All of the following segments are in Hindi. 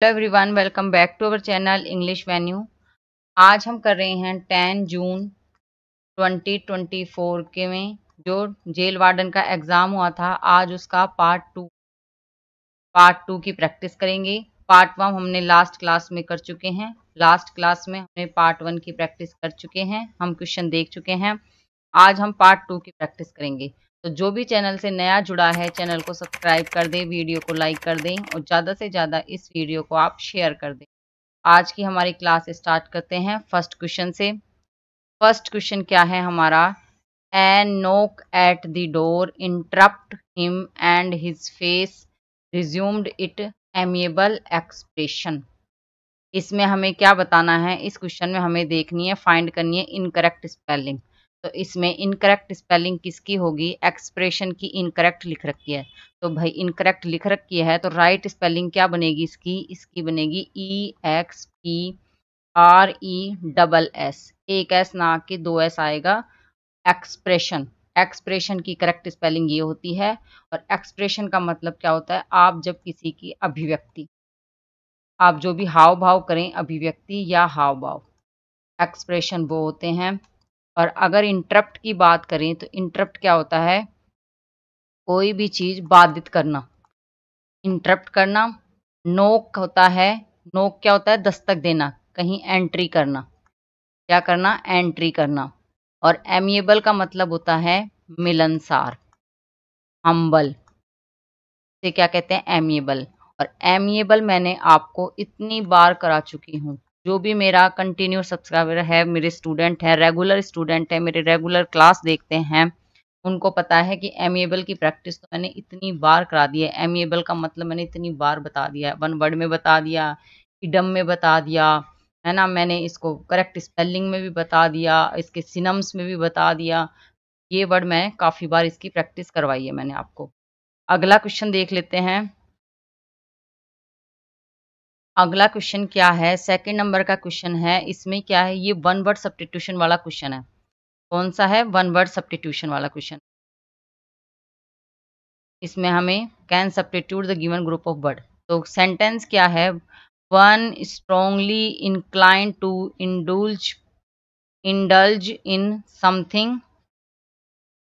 Hello everyone, welcome back to our channel English venue. आज हम कर रहे हैं 10 जून 2024 के में जो जेल वार्डन का एग्ज़ाम हुआ था, आज उसका पार्ट टू की प्रैक्टिस करेंगे। पार्ट वन हमने लास्ट क्लास में कर चुके हैं। लास्ट क्लास में हमने पार्ट वन की प्रैक्टिस कर चुके हैं, हम क्वेश्चन देख चुके हैं। आज हम पार्ट टू की प्रैक्टिस करेंगे। तो जो भी चैनल से नया जुड़ा है, चैनल को सब्सक्राइब कर दें, वीडियो को लाइक कर दें और ज़्यादा से ज़्यादा इस वीडियो को आप शेयर कर दें। आज की हमारी क्लास स्टार्ट करते हैं फर्स्ट क्वेश्चन से। फर्स्ट क्वेश्चन क्या है हमारा? एन नोक at the door interrupt him and his face resumed it amiable expression. इसमें हमें क्या बताना है? इस क्वेश्चन में हमें देखनी है, फाइंड करनी है इनकरेक्ट स्पेलिंग। तो इसमें इनकरेक्ट स्पेलिंग किसकी होगी? एक्सप्रेशन की इनकरेक्ट लिख रखी है। तो भाई इनकरेक्ट लिख रखी है तो राइट स्पेलिंग क्या बनेगी इसकी? इसकी बनेगी EXPRESS। एक एस ना के दो एस आएगा। एक्सप्रेशन, एक्सप्रेशन की करेक्ट स्पेलिंग ये होती है। और एक्सप्रेशन का मतलब क्या होता है? आप जब किसी की अभिव्यक्ति, आप जो भी हाव भाव करें, अभिव्यक्ति या हाव भाव, एक्सप्रेशन वो होते हैं। और अगर इंटरप्ट की बात करें तो इंटरप्ट क्या होता है? कोई भी चीज बाधित करना, इंटरप्ट करना। नोक होता है, नोक क्या होता है? दस्तक देना, कहीं एंट्री करना। क्या करना? एंट्री करना। और एमिएबल का मतलब होता है मिलनसार, हम्बल से क्या कहते हैं? एमिएबल। और एमिएबल मैंने आपको इतनी बार करा चुकी हूँ। जो भी मेरा कंटिन्यू सब्सक्राइबर है, मेरे स्टूडेंट हैं, रेगुलर स्टूडेंट है, मेरे रेगुलर क्लास देखते हैं, उनको पता है कि एमिएबल की प्रैक्टिस तो मैंने इतनी बार करा दी है। एमिएबल का मतलब मैंने इतनी बार बता दिया है, वन वर्ड में बता दिया, इडम में बता दिया, है ना। मैंने इसको करेक्ट स्पेलिंग में भी बता दिया, इसके सिनम्स में भी बता दिया। ये वर्ड मैं काफ़ी बार इसकी प्रैक्टिस करवाई है मैंने आपको। अगला क्वेश्चन देख लेते हैं। अगला क्वेश्चन क्या है? सेकंड नंबर का क्वेश्चन है। इसमें क्या है? ये वन वर्ड सब्स्टिट्यूशन वाला क्वेश्चन है। कौन सा है? वन वर्ड सब्स्टिट्यूशन वाला क्वेश्चन। इसमें हमें can substitute the given group of word. तो सेंटेंस क्या है? One strongly incline to indulge in something,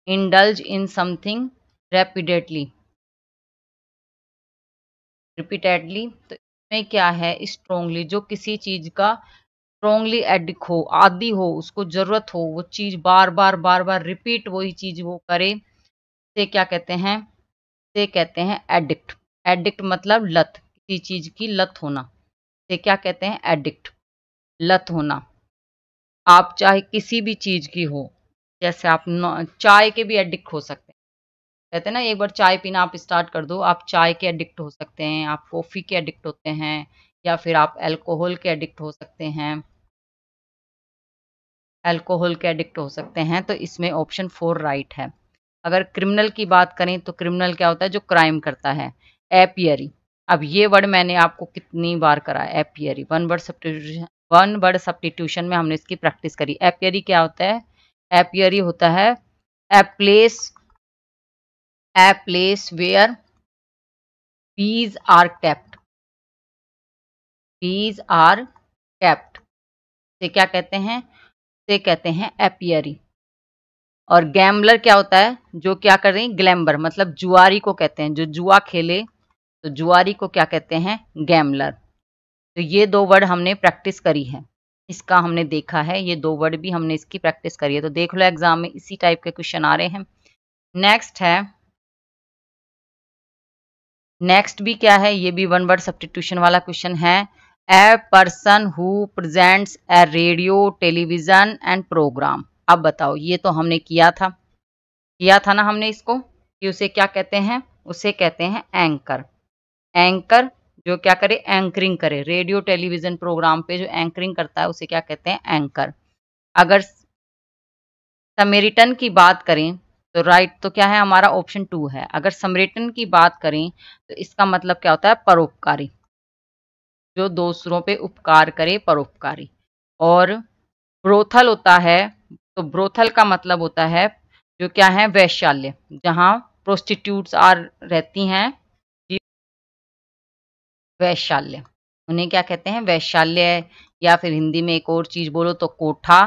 indulge in something repeatedly, repeatedly. तो इसमें क्या है? स्ट्रॉन्गली, जो किसी चीज का स्ट्रॉन्गली एडिक्ट हो, आदी हो, उसको जरूरत हो, वो चीज बार बार बार बार रिपीट वही चीज वो करे, से क्या कहते हैं? से कहते हैं एडिक्ट। एडिक्ट मतलब लत, किसी चीज की लत होना, से क्या कहते हैं? एडिक्ट, लत होना। आप चाहे किसी भी चीज की हो, जैसे आप चाय के भी एडिक्ट हो सकते हैं। कहते हैं ना, एक बार चाय पीना आप स्टार्ट कर दो, आप चाय के एडिक्ट हो सकते हैं, आप कॉफ़ी के एडिक्ट होते हैं, या फिर आप अल्कोहल के एडिक्ट हो सकते हैं, अल्कोहल के एडिक्ट हो सकते हैं। तो इसमें ऑप्शन 4 राइट है। अगर क्रिमिनल की बात करें तो क्रिमिनल क्या होता है? जो क्राइम करता है। एपियरी, अब ये वर्ड मैंने आपको कितनी बार करा है? Apiary one word substitution, one word substitution में हमने इसकी प्रैक्टिस करी। एपियरी क्या होता है? एपियरी होता है a place, a place where bees are kept, bees are kept से क्या कहते हैं? से कहते हैं एपियरी। और गैम्बलर क्या होता है? जो क्या कर रही? ग्लैम्बर, मतलब जुआरी को कहते हैं, जो जुआ खेले, तो जुआरी को क्या कहते हैं? गैम्बलर। तो ये दो वर्ड हमने प्रैक्टिस करी है, इसका हमने देखा है, ये दो वर्ड भी हमने इसकी प्रैक्टिस करी है। तो देख लो एग्जाम में इसी टाइप के क्वेश्चन आ रहे हैं। नेक्स्ट है, नेक्स्ट भी क्या है? ये भी वन वर्ड सब्स्टिट्यूशन वाला क्वेश्चन है। A person who presents a radio television and program. अब बताओ, ये तो हमने किया था ना हमने इसको, कि उसे क्या कहते हैं? उसे कहते हैं एंकर। एंकर जो क्या करे? एंकरिंग करे, रेडियो टेलीविजन प्रोग्राम पे जो एंकरिंग करता है उसे क्या कहते हैं? एंकर। अगर समरिटन की बात करें तो राइट तो क्या है हमारा? ऑप्शन 2 है। अगर समरिटन की बात करें तो इसका मतलब क्या होता है? परोपकारी, जो दूसरों पे उपकार करे, परोपकारी। और ब्रोथल होता है, तो ब्रोथल का मतलब होता है जो क्या है? वैश्यालय, जहाँ प्रोस्टिट्यूट्स रहती हैं, वैश्यालय। उन्हें क्या कहते हैं? वैश्यालय, या फिर हिंदी में एक और चीज बोलो तो कोठा,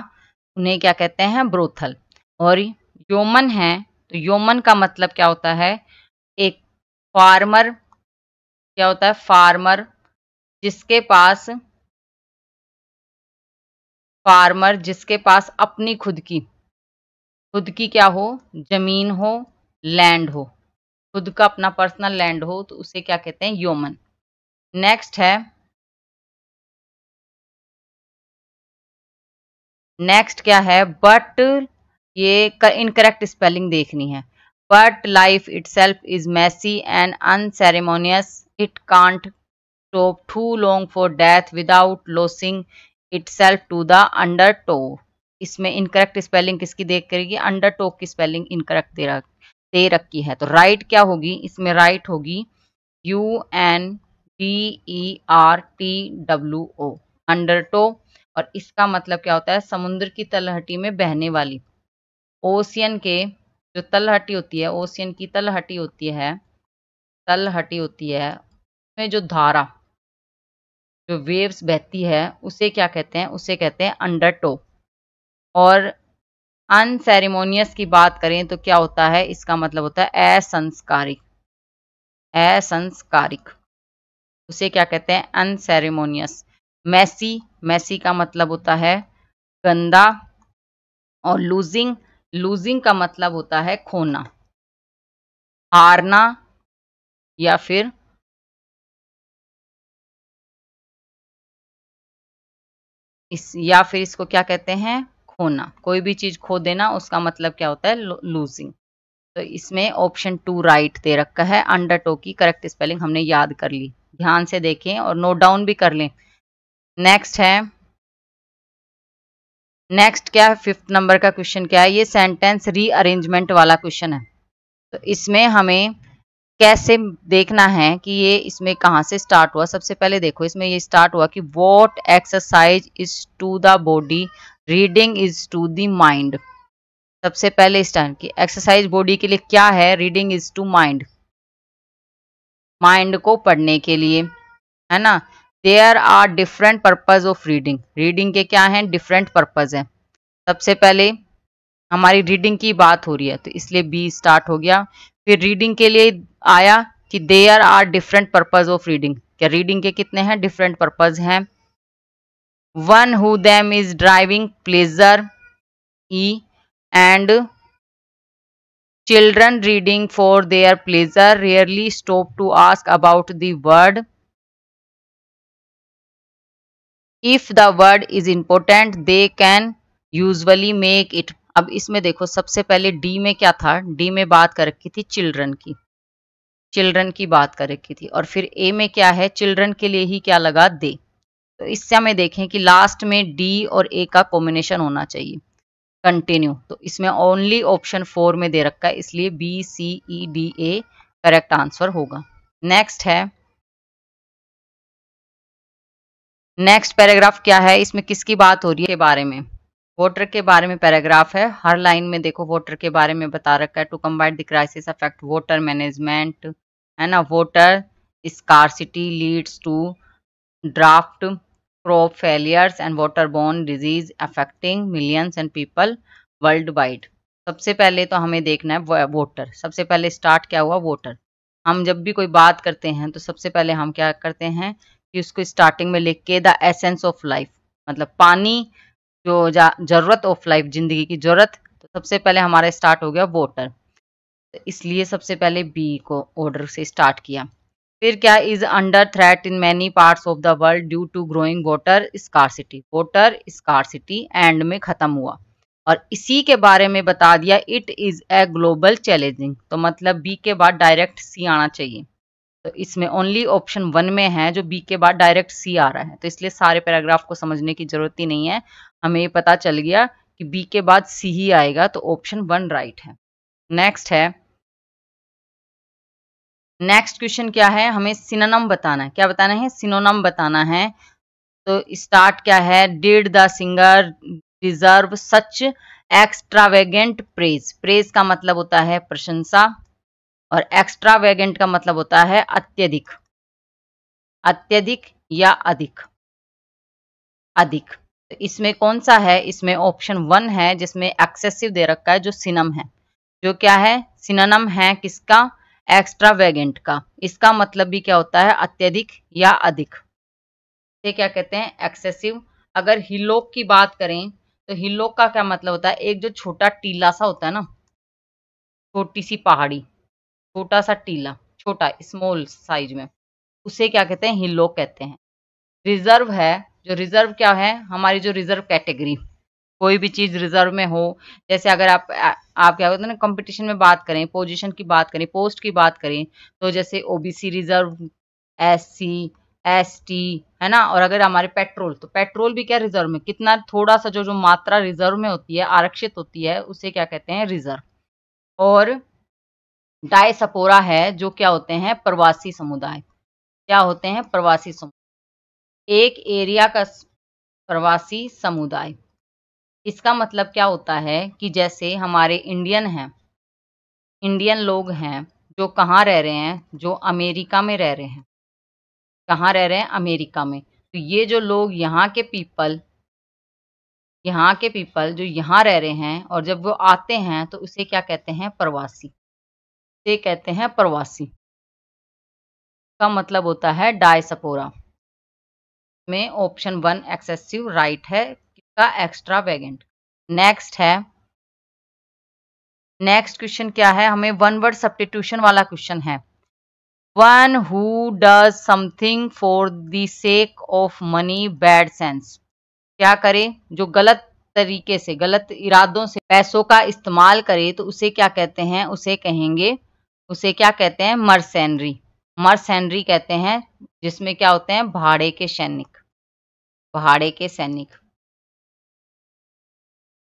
उन्हें क्या कहते हैं? ब्रोथल। और योमन है, तो योमन का मतलब क्या होता है? एक फार्मर, क्या होता है? फार्मर, जिसके पास अपनी खुद की क्या हो? जमीन हो, लैंड हो, खुद का अपना पर्सनल लैंड हो, तो उसे क्या कहते हैं? योमन। नेक्स्ट क्या है? बट, ये इनकरेक्ट स्पेलिंग देखनी है। But life itself is messy and unceremonious, it can't stop too long for death without losing itself to the undertow। इसमें इनकरेक्ट स्पेलिंग किसकी देख करेगी? अंडरटो की स्पेलिंग इनकरेक्ट दे रखी है। तो राइट क्या होगी? इसमें राइट होगी UNDERTWO, अंडरटो। और इसका मतलब क्या होता है? समुद्र की तलहटी में बहने वाली, ओशियन के जो तलहटी होती है, ओशियन की तलहटी होती है उसमें जो धारा, जो वेव्स बहती है, उसे क्या कहते हैं? उसे कहते हैं अंडरटो। और अनसेरेमोनियस की बात करें तो क्या होता है? इसका मतलब होता है असंस्कारिक, उसे क्या कहते हैं? अनसेरेमोनियस। मैसी का मतलब होता है गंदा। और लूजिंग का मतलब होता है खोना, हारना, या फिर इसको क्या कहते हैं? खोना। कोई भी चीज खो देना, उसका मतलब क्या होता है? लूजिंग। तो इसमें ऑप्शन 2 राइट दे रखा है। अंडरटो की करेक्ट स्पेलिंग हमने याद कर ली, ध्यान से देखें और नोट डाउन भी कर लें। नेक्स्ट क्या है? 5th नंबर का क्वेश्चन क्या है? ये सेंटेंस रीअरेंजमेंट वाला क्वेश्चन है। तो इसमें हमें कैसे देखना है कि ये इसमें कहाँ से स्टार्ट हुआ। सबसे पहले देखो, इसमें ये स्टार्ट हुआ कि what exercise is to the body, reading is to the mind. सबसे पहले स्टार्ट की एक्सरसाइज बॉडी के लिए क्या है? Reading is to mind, mind को पढ़ने के लिए, है ना। There are different purpose of reading, reading के क्या हैं? डिफरेंट पर्पज है। सबसे पहले हमारी रीडिंग की बात हो रही है, तो इसलिए बी स्टार्ट हो गया। फिर रीडिंग के लिए आया कि there are different purpose of reading, क्या रीडिंग के कितने हैं? डिफरेंट पर्पज हैं। One who them is driving pleasure, ई, and children reading for their pleasure rarely stop to ask about the word, if the word is important they can usually make it। अब इसमें देखो, सबसे पहले डी में क्या था? डी में बात कर रखी थी चिल्ड्रन की बात कर रखी थी। और फिर ए में क्या है? चिल्ड्रन के लिए ही क्या लगा? दे। तो इससे हमें देखें कि लास्ट में डी और ए का कॉम्बिनेशन होना चाहिए, कंटिन्यू। तो इसमें ओनली ऑप्शन 4 में दे रखा है, इसलिए BCEDA करेक्ट आंसर होगा। नेक्स्ट पैराग्राफ क्या है? इसमें किसकी बात हो रही है? के बारे में, वोटर के बारे में पैराग्राफ है। हर लाइन में देखो वोटर के बारे में बता रखा है। To combat the crisis affect water management, है ना। Water scarcity leads to draft crop failures and waterborne disease affecting millions and people worldwide. सबसे पहले तो हमें देखना है वोटर। सबसे पहले स्टार्ट क्या हुआ? वोटर। हम जब भी कोई बात करते हैं तो सबसे पहले हम क्या करते हैं कि उसको स्टार्टिंग में लिख के द एसेंस ऑफ लाइफ, मतलब पानी, जो जरूरत ऑफ लाइफ, जिंदगी की जरूरत। तो सबसे पहले हमारा स्टार्ट हो गया वोटर, तो इसलिए सबसे पहले बी को ऑर्डर से स्टार्ट किया। फिर क्या? Is under threat in many parts of the world due to growing water scarcity and में खत्म हुआ। और इसी के बारे में बता दिया it is a global challenging, तो मतलब बी के बाद डायरेक्ट सी आना चाहिए। तो इसमें ओनली ऑप्शन 1 में है जो बी के बाद डायरेक्ट सी आ रहा है, तो इसलिए सारे पैराग्राफ को समझने की जरूरत ही नहीं है। हमें ये पता चल गया कि बी के बाद सी ही आएगा, तो ऑप्शन 1 राइट है। नेक्स्ट क्वेश्चन क्या है? हमें सिनोनिम बताना है। क्या बताना है? सिनोनिम बताना है। तो स्टार्ट क्या है? Did the singer deserve such extravagant praise. Praise का मतलब होता है प्रशंसा, और एक्स्ट्रावेगेंट का मतलब होता है अत्यधिक। या अधिक, अधिक। तो इसमें कौन सा है, इसमें ऑप्शन 1 है जिसमें एक्सेसिव दे रखा है, जो सिनम है, जो क्या है, सिनोनिम है किसका, एक्स्ट्रावेगेंट का। इसका मतलब भी क्या होता है, अत्यधिक या अधिक। ये क्या कहते हैं, एक्सेसिव। अगर हिलोक की बात करें तो हिलोक का क्या मतलब होता है, एक जो छोटा टीला सा होता है ना, छोटी सी पहाड़ी, छोटा सा टीला, छोटा स्मॉल साइज में, उसे क्या कहते हैं, हिलोक कहते हैं। रिजर्व है, जो रिजर्व क्या है, हमारी जो रिजर्व कैटेगरी, कोई भी चीज रिजर्व में हो, जैसे अगर आप क्या होता है ना, कंपटीशन में बात करें, पोजीशन की बात करें, पोस्ट की बात करें, तो जैसे ओबीसी रिजर्व, एससी, एसटी, है ना। और अगर हमारे पेट्रोल, तो पेट्रोल भी क्या रिजर्व में, कितना थोड़ा सा जो जो मात्रा रिजर्व में होती है, आरक्षित होती है, उसे क्या कहते हैं, रिजर्व। और डायस्पोरा है, जो क्या होते हैं, प्रवासी समुदाय। क्या होते हैं, प्रवासी समुदाय, एक एरिया का प्रवासी समुदाय। इसका मतलब क्या होता है कि जैसे हमारे इंडियन हैं, इंडियन लोग हैं, जो कहाँ रह रहे हैं, जो अमेरिका में रह रहे हैं, कहाँ रह रहे हैं, अमेरिका में। तो ये जो लोग यहाँ के पीपल, यहाँ के पीपल जो यहाँ रह रहे हैं, और जब वो आते हैं तो उसे क्या कहते हैं, प्रवासी। से कहते हैं प्रवासी, का मतलब होता है डायस्पोरा। में ऑप्शन 1 एक्सेसिव राइट है, किसका, एक्स्ट्रा वेगेंट। नेक्स्ट है, नेक्स्ट क्वेश्चन क्या है, हमें वन वर्ड सब्स्टिट्यूशन वाला क्वेश्चन है। One who does something for the sake of money bad sense. क्या करे, जो गलत तरीके से, गलत इरादों से पैसों का इस्तेमाल करे, तो उसे क्या कहते हैं, उसे कहेंगे, उसे क्या कहते हैं, मर्सेनरी। मर्सेनरी कहते हैं, जिसमें क्या होते हैं, भाड़े के सैनिक, भाड़े के सैनिक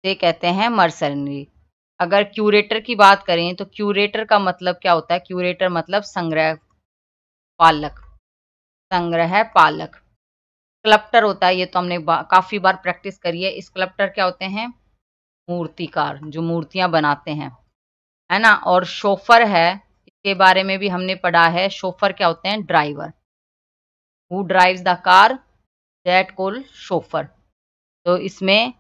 से कहते हैं मर्सेनरी। अगर क्यूरेटर की बात करें तो क्यूरेटर का मतलब क्या होता है, क्यूरेटर मतलब संग्रह पालक, संग्रह पालक। स्कल्प्टर होता है, ये तो हमने काफी बार प्रैक्टिस करी है। स्कल्प्टर क्या होते हैं, मूर्तिकार, जो मूर्तियां बनाते हैं, है ना। और शोफर है, इसके बारे में भी हमने पढ़ा है। शोफर क्या होते हैं, driver, who drives the car, that called chauffeur. तो इसमें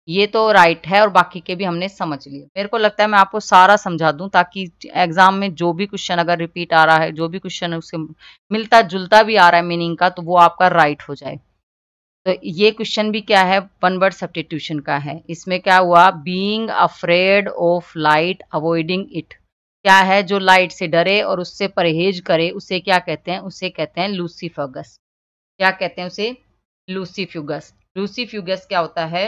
ये तो राइट है, और बाकी के भी हमने समझ लिए। मेरे को लगता है मैं आपको सारा समझा दूं, ताकि एग्जाम में जो भी क्वेश्चन अगर रिपीट आ रहा है, जो भी क्वेश्चन उससे मिलता जुलता भी आ रहा है मीनिंग का, तो वो आपका राइट हो जाए। तो ये क्वेश्चन भी क्या है, वन वर्ड सब्स्टिट्यूशन का है। इसमें क्या हुआ, being afraid of light avoiding it. क्या है, जो लाइट से डरे और उससे परहेज करे, उसे क्या कहते हैं, उसे कहते हैं लूसीफगस। क्या कहते हैं उसे, लूसीफ्यूगस। लूसीफ्यूगस क्या होता है,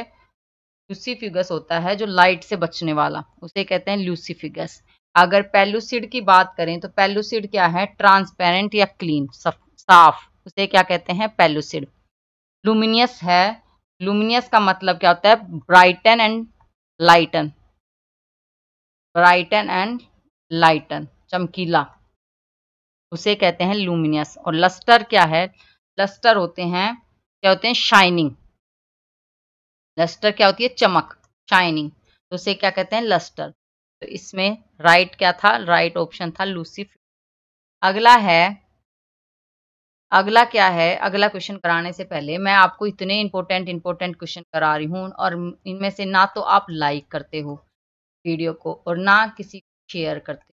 लूसीफिगस होता है जो लाइट से बचने वाला, उसे कहते हैं लूसीफिगस। अगर पेलुसिड की बात करें तो पेलुसिड क्या है, ट्रांसपेरेंट या क्लीन, साफ, उसे क्या कहते हैं, पेलुसिड। लुमिनियस है, लुमिनियस का मतलब क्या होता है, brighten and lighten, brighten and lighten, चमकीला, उसे कहते हैं लुमिनियस। और लस्टर क्या है, लस्टर होते हैं, क्या होते हैं, शाइनिंग। लस्टर क्या होती है, चमक, शाइनिंग, तो उसे क्या कहते हैं, लस्टर। तो इसमें राइट क्या था, राइट ऑप्शन था लूसीफर। अगला है, अगला क्या है, अगला क्वेश्चन कराने से पहले मैं आपको इतने इंपॉर्टेंट क्वेश्चन करा रही हूँ, और इनमें से ना तो आप लाइक करते हो वीडियो को, और ना किसी को शेयर करते।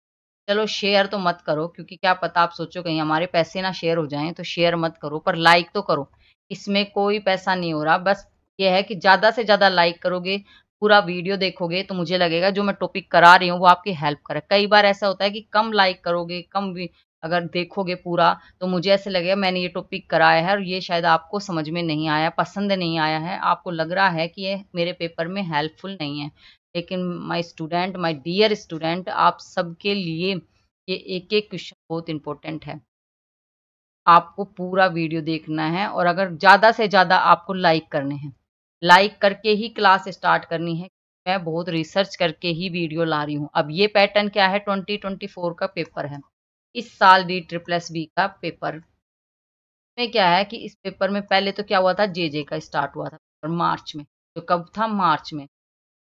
चलो शेयर तो मत करो, क्योंकि क्या पता आप सोचो कहीं हमारे पैसे ना शेयर हो जाएं, तो शेयर मत करो, पर लाइक तो करो। इसमें कोई पैसा नहीं हो रहा, बस ये है कि ज़्यादा से ज़्यादा लाइक करोगे, पूरा वीडियो देखोगे, तो मुझे लगेगा जो मैं टॉपिक करा रही हूँ वो आपकी हेल्प करे। कई बार ऐसा होता है कि कम लाइक करोगे, कम भी अगर देखोगे पूरा, तो मुझे ऐसे लगेगा मैंने ये टॉपिक कराया है और ये शायद आपको समझ में नहीं आया, पसंद नहीं आया है, आपको लग रहा है कि ये मेरे पेपर में हेल्पफुल नहीं है। लेकिन my student, my dear student, आप सबके लिए ये एक एक क्वेश्चन बहुत इंपॉर्टेंट है। आपको पूरा वीडियो देखना है, और अगर ज़्यादा से ज़्यादा आपको लाइक करने हैं, लाइक करके ही क्लास स्टार्ट करनी है। मैं बहुत रिसर्च करके ही वीडियो ला रही हूँ। अब ये पैटर्न क्या है, 2024 का पेपर है, इस साल DSSB का पेपर में क्या है कि इस पेपर में पहले तो क्या हुआ था, जेजे का स्टार्ट हुआ था और मार्च में, तो कब था, मार्च में,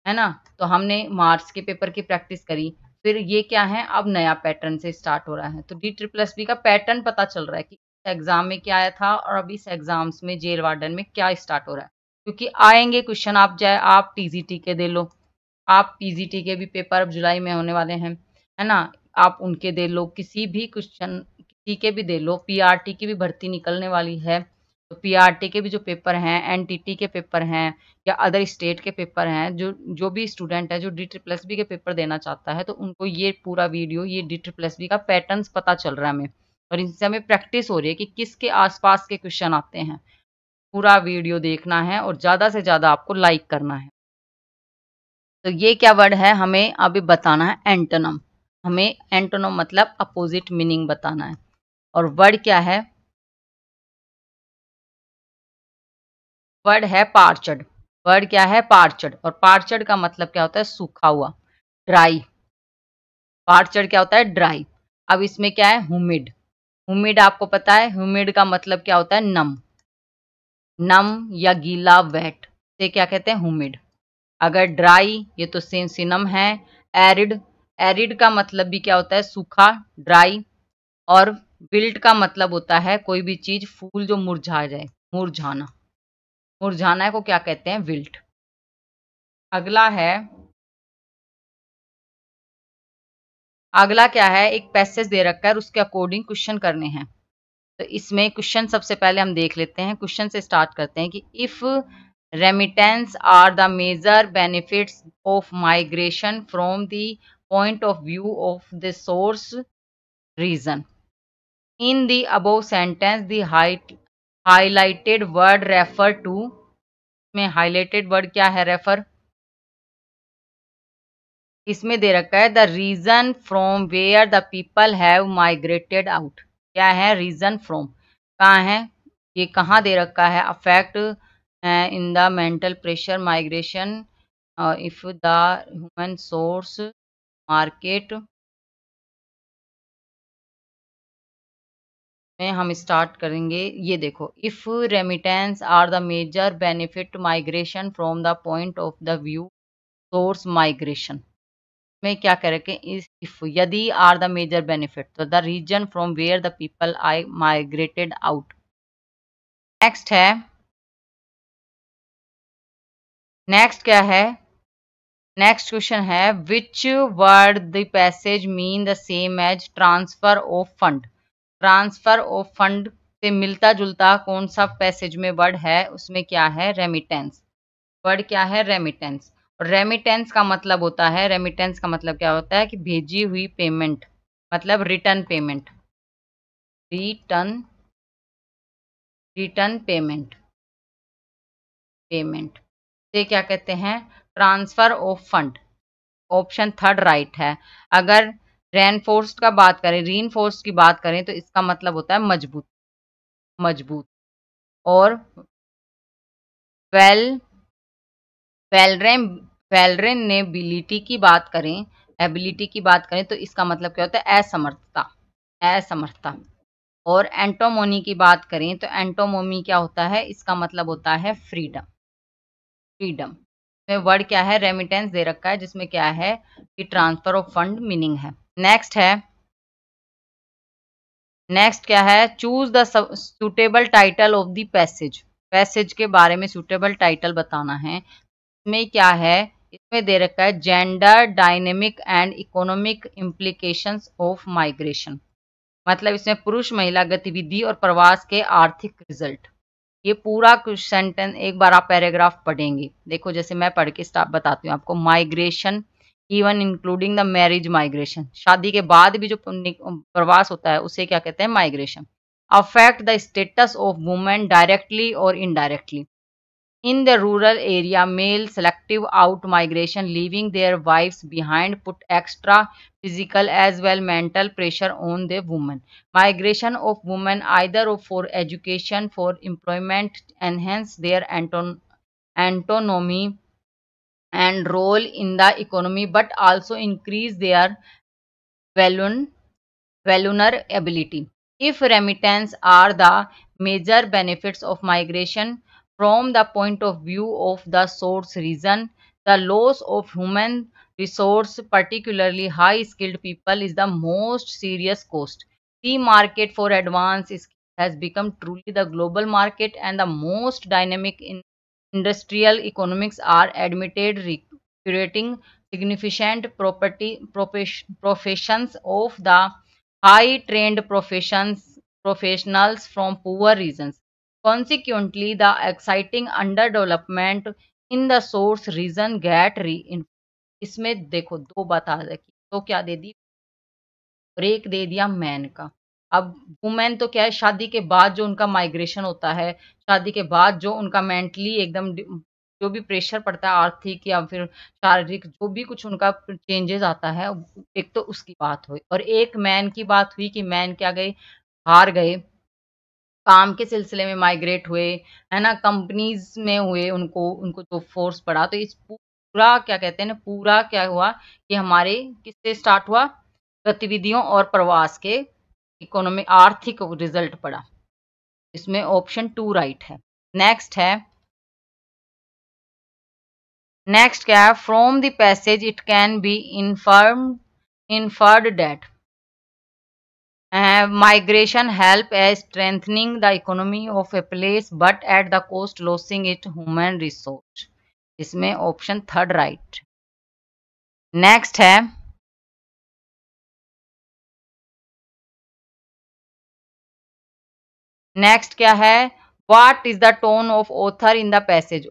है ना। तो हमने मार्च के पेपर की प्रैक्टिस करी, फिर ये क्या है, अब नया पैटर्न से स्टार्ट हो रहा है। तो DSSB का पैटर्न पता चल रहा है कि एग्जाम में क्या आया था और अभी इस एग्जाम्स में जेल वार्डन में क्या स्टार्ट हो रहा है, क्योंकि आएंगे क्वेश्चन। आप टीजीटी के दे लो, आप पीजीटी के भी पेपर अब जुलाई में होने वाले हैं, है ना, आप उनके दे लो, किसी भी क्वेश्चन किसी के भी दे लो। पीआरटी की भी भर्ती निकलने वाली है, तो पीआरटी के भी जो पेपर हैं, एनटीटी के पेपर हैं या अदर स्टेट के पेपर हैं, जो जो भी स्टूडेंट है जो DSSB के पेपर देना चाहता है, तो उनको ये पूरा वीडियो, ये DSSB का पैटर्न्स पता चल रहा है हमें, और इनसे हमें प्रैक्टिस हो रही है कि किसके आसपास के क्वेश्चन आते हैं। पूरा वीडियो देखना है और ज़्यादा से ज़्यादा आपको लाइक करना है। तो ये क्या वर्ड है, हमें अभी बताना है एंटोनम। हमें एंटोनम मतलब अपोजिट मीनिंग बताना है। और वर्ड क्या है, वर्ड है पार्चड। वर्ड क्या है, पार्चड। और पार्चड का मतलब क्या होता है, सूखा हुआ, ड्राई। पार्चड क्या होता है, ड्राई। अब इसमें क्या है, ह्यूमिड। ह्यूमिड आपको पता है, ह्यूमिड का मतलब क्या होता है, नम। नम या गीला, वेट से क्या कहते हैं, ह्यूमिड। अगर ड्राई, ये तो सेम सिनम है। एरिड, एरिड का मतलब भी क्या होता है, सूखा, ड्राई। और विल्ट का मतलब होता है कोई भी चीज, फूल जो मुरझा जाए, मुरझाना। मुरझाना को क्या कहते हैं, विल्ट। अगला है, अगला क्या है, एक पैसेज दे रखा है और उसके अकॉर्डिंग क्वेश्चन करने हैं। तो इसमें क्वेश्चन सबसे पहले हम देख लेते हैं। क्वेश्चन से स्टार्ट करते हैं कि if remittance are the major benefits of migration from the point of view of the source region in the above sentence the highlighted word refer to. में हाइलाइटेड वर्ड क्या है, रेफर। इसमें दे रखा है the region from where the people have migrated out. क्या है, रीजन फ्रॉम, कहाँ है, ये कहाँ दे रखा है, affect in the mental pressure migration if the human source market में हम स्टार्ट करेंगे। ये देखो, if remittance are the major benefit migration from the point of the view source migration में क्या कह रखे, इफ यदि आर द मेजर बेनिफिट, तो the region from where the people I migrated out. Next है, नेक्स्ट क्या है, नेक्स्ट क्वेश्चन है which word the passage mean the same as transfer of fund. Transfer of fund से मिलता जुलता कौन सा पैसेज में वर्ड है, उसमें क्या है, रेमिटेंस। वर्ड क्या है, रेमिटेंस। और रेमिटेंस का मतलब होता है, रेमिटेंस का मतलब क्या होता है कि भेजी हुई पेमेंट, मतलब return payment. Return, return payment, payment से क्या कहते हैं, transfer of fund. Option third right है। अगर रेनफोर्स्ड का बात करें, रीइंफोर्स्ड की बात करें, तो इसका मतलब होता है मजबूत, मजबूत। और वेल, वेलरेन, वेलरेनेबिलिटी की बात करें, एबिलिटी की बात करें, तो इसका मतलब क्या होता है, असमर्थता, असमर्थता। और एंटोमोनी की बात करें, तो एंटोमोमी क्या होता है, इसका मतलब होता है फ्रीडम, फ्रीडम। में वर्ड क्या है, रेमिटेंस दे रखा है, जिसमें क्या है कि ट्रांसफर ऑफ फंड मीनिंग है। नेक्स्ट है, नेक्स्ट क्या है, choose the suitable title of the passage. Passage के बारे में सुटेबल टाइटल बताना है। इसमें क्या है, इसमें दे रखा है gender dynamic and economic implications of migration. मतलब इसमें पुरुष महिला गतिविधि और प्रवास के आर्थिक रिजल्ट। ये पूरा कुछ सेंटेंस एक बार आप पैराग्राफ पढ़ेंगे। देखो, जैसे मैं पढ़ के स्टार्ट बताती हूँ आपको। Migration even including the marriage migration, शादी के बाद भी जो प्रवास होता है उसे क्या कहते हैं, migration. Affect the status of women directly और indirectly. In the rural area, male selective out migration, leaving their wives behind, put extra physical as well mental pressure on the women. Migration of women either for education, for employment, enhance their autonomy and role in the economy, but also increase their vulnerability. If remittance are the major benefits of migration from the point of view of the source region, the loss of human resource, particularly high skilled people, is the most serious cost. The market for advanced has become truly the global market and the most dynamic in industrial economics are admitted, creating significant professions of the high trained professionals from poor regions. Consequently, the exciting underdevelopment in the source region get reinforced. इसमें देखो दो बता रखी तो क्या दे दी और एक दे दिया मैन का। अब वुमेन तो क्या है, शादी के बाद जो उनका माइग्रेशन होता है, शादी के बाद जो उनका मेंटली एकदम जो भी प्रेशर पड़ता है आर्थिक या फिर शारीरिक जो भी कुछ उनका चेंजेस आता है, एक तो उसकी बात हुई और एक मैन की बात हुई कि मैन क्या गए, हार गए, काम के सिलसिले में माइग्रेट हुए, है ना, कंपनीज में हुए, उनको उनको जो फोर्स पड़ा। तो इस पूरा क्या कहते हैं ना, पूरा क्या हुआ कि हमारे किससे स्टार्ट हुआ, गतिविधियों और प्रवास के इकोनॉमी आर्थिक रिजल्ट पड़ा। इसमें ऑप्शन 2 राइट है। नेक्स्ट क्या है, from the passage it can be inferred that migration help as strengthening the economy of a place but at the cost losing its human resource। इसमें ऑप्शन 3 राइट। नेक्स्ट है, नेक्स्ट क्या है, what is the tone of author in the passage.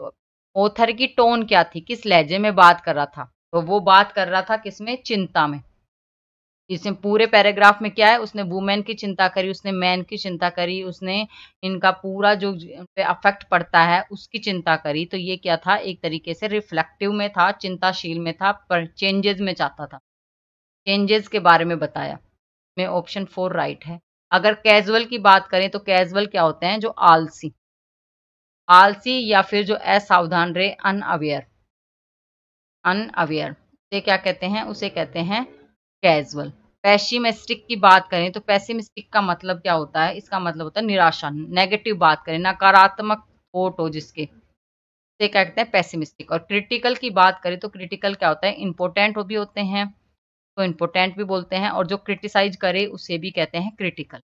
Author की टोन क्या थी, किस लहजे में बात कर रहा था, तो वो बात कर रहा था किसमें, चिंता में। इसमें पूरे पैराग्राफ में क्या है, उसने वुमेन की चिंता करी, उसने मैन की चिंता करी, उसने इनका पूरा जो पे अफेक्ट पड़ता है उसकी चिंता करी। तो ये क्या था, एक तरीके से रिफ्लेक्टिव में था, चिंताशील में था, पर चेंजेस में चाहता था, चेंजेस के बारे में बताया। में ऑप्शन 4 राइट है। अगर कैजुअल की बात करें तो कैजुअल क्या होते हैं, जो आलसी, आलसी या फिर जो असावधान रहे, अनअवेयर, अनअवेयर से क्या कहते हैं, उसे कहते हैं कैजुअल। पेसिमिस्टिक की बात करें तो पेसिमिस्टिक का मतलब क्या होता है, इसका मतलब होता है निराशा, नेगेटिव बात करें, नकारात्मक थॉट हो जिसके, से क्या कहते हैं पेसिमिस्टिक। और क्रिटिकल की बात करें तो क्रिटिकल क्या होता है, इंपोर्टेंट भी होते हैं तो इंपोर्टेंट भी बोलते हैं, और जो क्रिटिसाइज करे उसे भी कहते हैं क्रिटिकल।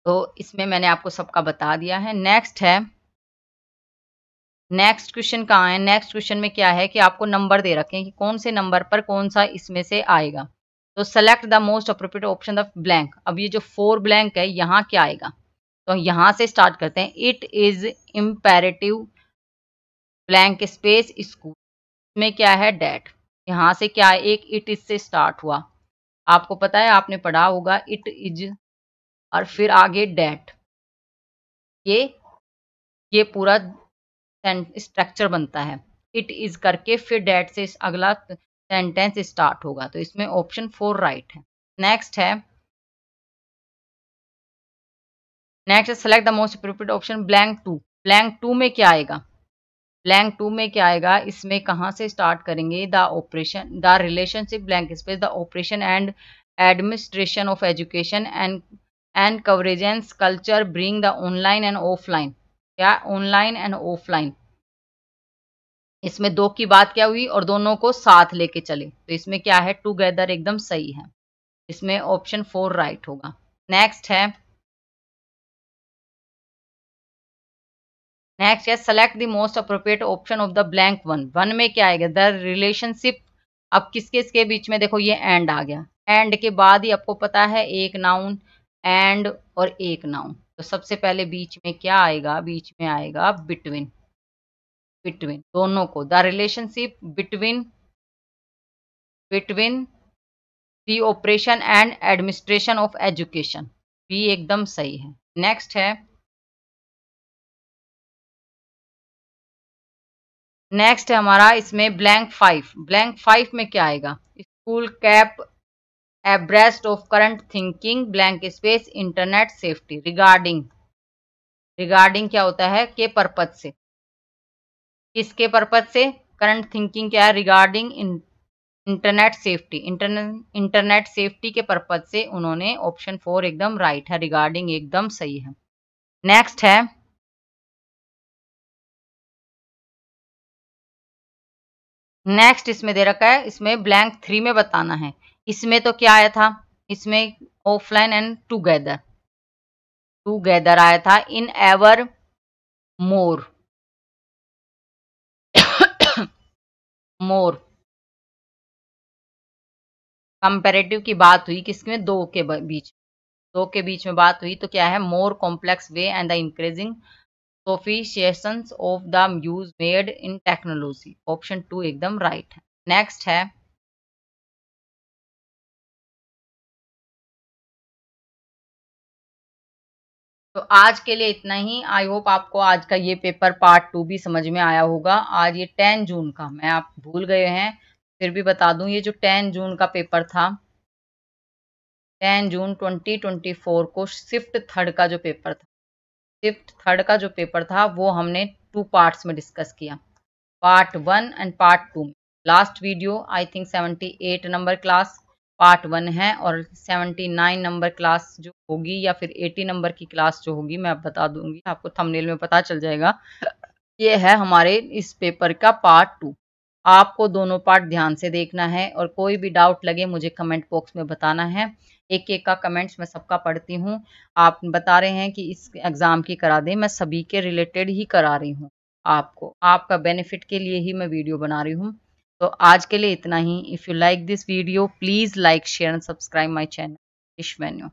तो इसमें मैंने आपको सबका बता दिया है। नेक्स्ट है, नेक्स्ट क्वेश्चन कहाँ है, नेक्स्ट क्वेश्चन में क्या है कि आपको नंबर दे रखे हैं कि कौन से नंबर पर कौन सा इसमें से आएगा। तो select the most appropriate option of blank. अब ये जो 4 ब्लैंक है यहाँ क्या आएगा, तो यहाँ से स्टार्ट करते हैं। It is imperative blank space school में क्या है, डैट। यहाँ से क्या है, एक इट इज से स्टार्ट हुआ, आपको पता है, आपने पढ़ा होगा इट इज, और फिर आगे डैट, ये पूरा स्ट्रक्चर बनता है। इट इज करके फिर डैट से अगला सेंटेंस स्टार्ट होगा। तो इसमें ऑप्शन 4 राइट है। नेक्स्ट है, next select the most appropriate option blank 2। Blank 2 में क्या आएगा, ब्लैंक 2 में क्या आएगा, इसमें कहाँ से स्टार्ट करेंगे, the operation, the relationship blank space, the operation and administration of education and coverages culture bring the online and offline. क्या, ऑनलाइन एंड ऑफलाइन, इसमें 2 की बात क्या हुई और दोनों को साथ लेके चले, तो इसमें क्या है, टुगेदर, एकदम सही है। इसमें ऑप्शन 4 राइट होगा। नेक्स्ट है, नेक्स्ट है select the most appropriate option of the blank 1। 1 में क्या आएगा, द रिलेशनशिप। अब किसके इसके बीच में देखो ये एंड आ गया, एंड के बाद ही आपको पता है एक नाउन, एंड और एक नाउन, तो सबसे पहले बीच में क्या आएगा, बीच में आएगा बिटवीन, बिटवीन दोनों को, the relationship between, between the operation and administration of education, भी एकदम सही है। नेक्स्ट है, नेक्स्ट है हमारा इसमें ब्लैंक 5। ब्लैंक 5 में क्या आएगा, school cap abreast of current thinking blank space internet safety. Regarding, regarding क्या होता है, के पर्पज से, किसके पर्पज से, करंट थिंकिंग क्या है, regarding internet safety, internet safety के पर्पज से उन्होंने ऑप्शन 4 एकदम राइट है, रिगार्डिंग एकदम सही है। नेक्स्ट है, नेक्स्ट इसमें दे रखा है, इसमें ब्लैंक 3 में बताना है। इसमें तो क्या आया था, इसमें ऑफलाइन एंड टुगेदर, टूगेदर आया था, in ever more more comparative की बात हुई किसमें, दो के बीच, दो के बीच में बात हुई, तो क्या है, more complex way and the increasing sophistications of the use made in technology. Option 2 एकदम राइट है। नेक्स्ट है, तो आज के लिए इतना ही। आई होप आपको आज का ये पेपर पार्ट 2 भी समझ में आया होगा। आज ये 10 जून का, मैं आप भूल गए हैं फिर भी बता दूं, ये जो 10 जून का पेपर था, 10 जून 2024 को शिफ्ट थर्ड का जो पेपर था, शिफ्ट थर्ड का जो पेपर था वो हमने 2 पार्ट्स में डिस्कस किया, पार्ट 1 एंड पार्ट 2 में। Last video I think 78 number class part 1 है, और 79 नंबर क्लास जो होगी या फिर 80 नंबर की क्लास जो होगी मैं अब बता दूंगी, आपको थंबनेल में पता चल जाएगा। ये है हमारे इस पेपर का पार्ट 2। आपको दोनों पार्ट ध्यान से देखना है, और कोई भी डाउट लगे मुझे कमेंट बॉक्स में बताना है। एक एक का कमेंट्स मैं सबका पढ़ती हूँ। आप बता रहे हैं कि इस एग्ज़ाम की करा दें, मैं सभी के रिलेटेड ही करा रही हूँ, आपको आपका बेनिफिट के लिए ही मैं वीडियो बना रही हूँ। तो आज के लिए इतना ही। If you like this video please like share and subscribe my channel ईश मेन्यू।